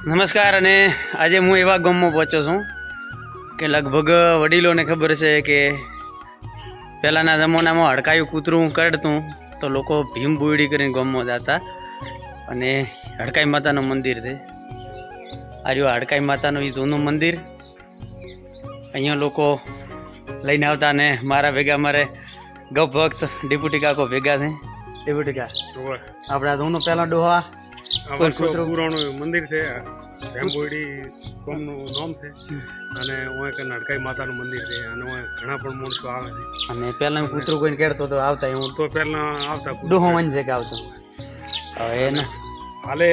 નમસ્કાર અને આજે હું એવા ગામમાં પહોંચ્યો છું કે લગભગ વડીલોને ખબર છે કે પહેલાંના જમાનામાં હડકાયું કૂતરું કરડતું તો લોકો ભીમ બુયડી કરીને ગામમાં જતા અને હડકાઈ માતાનું મંદિર છે. આ રહ્યું હડકાઈ માતાનું એ જૂનું મંદિર. અહીંયા લોકો લઈને આવતા અને મારા ભેગા મારે ગપ વખત ડેપ્યુટી કાકો ભેગા છે. ડેપ્યુટી કા આપણે આ જૂનું પહેલાં ડોહા પુરાણું મંદિર છે, ભીમબોયડી ગામનું નામ છે અને હડકાઈ માતાનું મંદિર છે અને ઘણા પણ માણસો આવે છે. અને પહેલા કૂતરું કોઈને કેળતો તો આવતા હું તો પહેલા આવતા ડોહો વન છે કે આવતો. હવે એને હાલે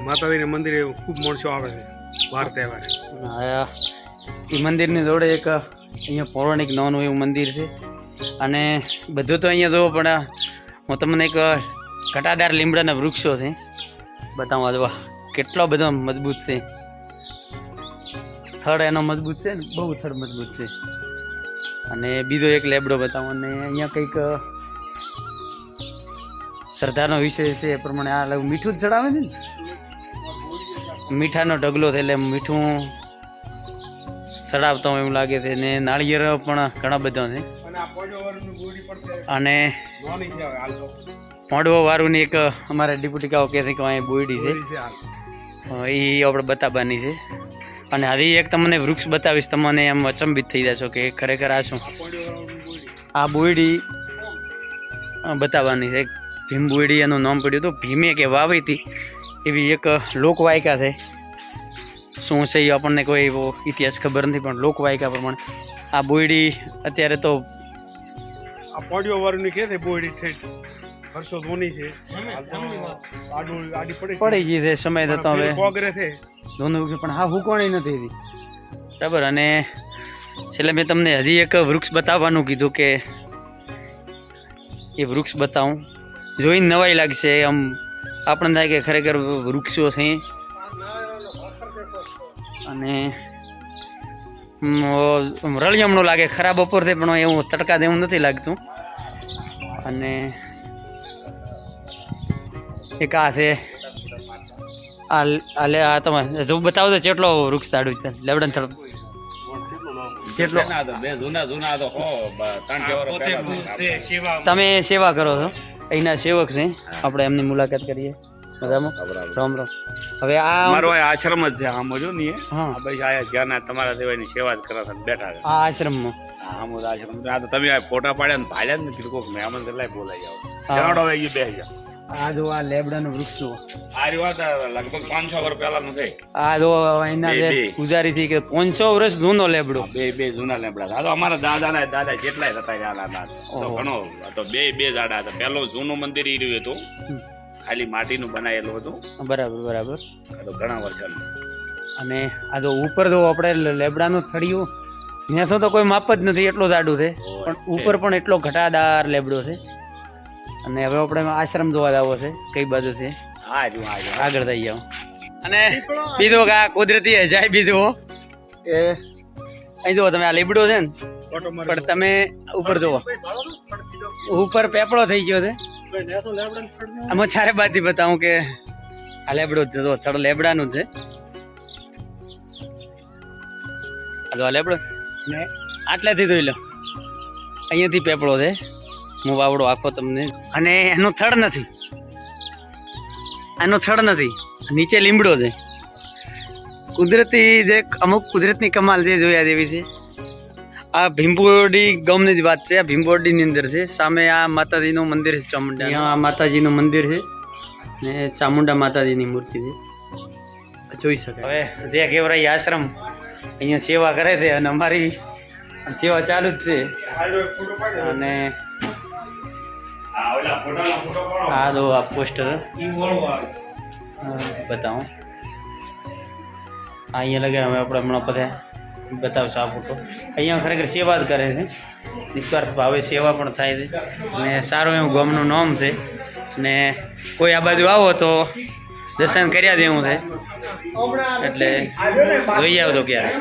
માતાજીના મંદિરે ખૂબ માણસો આવે છે વાર તહેવારે. એ મંદિરની જોડે એક અહીંયા પૌરાણિક નાનું એવું મંદિર છે અને બધું તો અહીંયા જોવો પણ હું તમને એક ઘટાદાર લીમડાના વૃક્ષો છે બતાવવા જોવા કેટલો બધો મજબૂત છે. થડ એનો મજબૂત છે ને, બહુ થડ મજબૂત છે. અને બીજો એક લેબડો બતાવો અને અહીંયા કંઈક શ્રદ્ધાનો વિષય છે એ પ્રમાણે આ મીઠું જ ચડાવે છે ને, મીઠાનો ઢગલો છે એટલે મીઠું ચડાવતા હોય એવું લાગે છે. ને નાળિયેર પણ ઘણા બધા છે અને મોડવો વાળુંની એક અમારા ડેપ્યુટી કાકો કહે છે કે અહીંયા બોયડી છે એ આપણે બતાવવાની છે. અને હજી એક તમને વૃક્ષ બતાવીશ, તમને એમ અચંબિત થઈ જશો કે ખરેખર આ શું. આ બોયડી બતાવવાની છે. ભીમ બોયડી એનું નામ પડ્યું હતું. ભીમે કે વાવી હતી એવી એક લોકવાયકા છે. શું છે એ આપણને કોઈ એવો ઇતિહાસ ખબર નથી પણ લોકવાયકા પ્રમાણે આ બોયડી અત્યારે તો આ પોડિયો વાળું કે છે બોયડી છે વર્ષો જૂની છે, પડી ગઈ છે સમય થતો હવે પોગરે છે જૂનું પણ હા હુકોણી નથી બરાબર. અને છેલ્લે મેં તમને હજી એક વૃક્ષ બતાવવાનું કીધું કે એ વૃક્ષ બતાવું, જોઈને નવાઈ લાગશે. આમ આપણને થાય કે ખરેખર વૃક્ષો છે અને રળિયમણું લાગે. ખરાબ બપોર છે પણ એવું તડકા દેવું નથી લાગતું. અને એક આ છે આ તમે જો બતાવો તો કેટલો વૃક્ષ તાડું છે લેવડન તરફ કેટલો. તમે સેવા કરો છો, અહીંના સેવક છે, આપણે એમની મુલાકાત કરીએ. મજામાં? રામ રામ. હવે આ મારો આશ્રમ જ છે આમ જો ને. હા ભાઈ આયા જ્યાં તમારા દેવાની સેવા જ કરવા બેઠા છે આ આશ્રમમાં. આમ આશ્રમ આ તો તમે ફોટા પાડ્યા ને ભાડ્યા ને કીધું કોક મહેમાન કેટલાય બોલાઈ જાવ બે જાવ. આ જો આ લેબડાનું વૃક્ષ જુઓ. આ વાત લગભગ 500 વર્ષ પહેલાનું છે. આ જો અહીંના જે પૂજારી થી કે 500 વર્ષ જૂનો લેબડો. બે જૂના લેબડા. આ તો અમારા દાદા કેટલાય હતા યાર. તો ઘણો તો બે જાડા હતા. પહેલું જૂનું મંદિર ઈ રહ્યું હતું, ખાલી માટીનું બનાવેલું હતું. બરાબર બરાબર. તો ઘણા વર્ષોનું. અને આ જો ઉપર જો આપણે લેબડાનું થળિયું નેસો તો કોઈ માપ જ નથી, એટલો જાડું છે. પણ ઉપર પણ એટલો ઘટાદાર લેબડો છે. અને હવે આપણે આશ્રમ જોવા જવો છે. કઈ બાજુ છે આગળ થઈ જાવ. અને બીજો કે આ કુદરતી અજાય બીજો એ અહીં જુઓ તમે, આ લીબડો છે ને પણ તમે ઉપર જુઓ, ઉપર પેપળો થઈ ગયો છે. આમાં ચારે બાજુ બતાવું કે આ લેબડો જ છે, થડ લેબડાનું જ છે. આ લેબડો ને આટલેથી જોઈ લો, અહીંયાથી પેપળો છે. હું વાવડો આખો તમને. અને એનો થડ નથી, એનો થડ નથી, નીચે લીમડો છે. કુદરતી જે અમુક કુદરતની કમાલ જે જોયા જેવી છે. આ ભીમબોયડી ગામની જ વાત છે. આ ભીમબોયડીની અંદર છે. સામે આ માતાજીનું મંદિર છે, ચામુંડા. અહીંયા માતાજીનું મંદિર છે ને ચામુંડા માતાજીની મૂર્તિ છે, જોઈ શકાય. હવે જે કેવરાઈ આશ્રમ અહીંયા સેવા કરે છે અને અમારી સેવા ચાલુ જ છે. અને આ દો આ પોસ્ટર બતાવું અહીંયા લગે. હવે આપણે હમણાં બધા બતાવશો આ ફોટો. અહીંયા ખરેખર સેવા જ કરે છે, નિસ્વાર્થ ભાવે સેવા પણ થાય છે. અને સારું એવું ગામનું નામ છે. ને કોઈ આ બાજુ આવો તો દર્શન કર્યા દેવું છે એટલે જોઈ આવતો ક્યારે.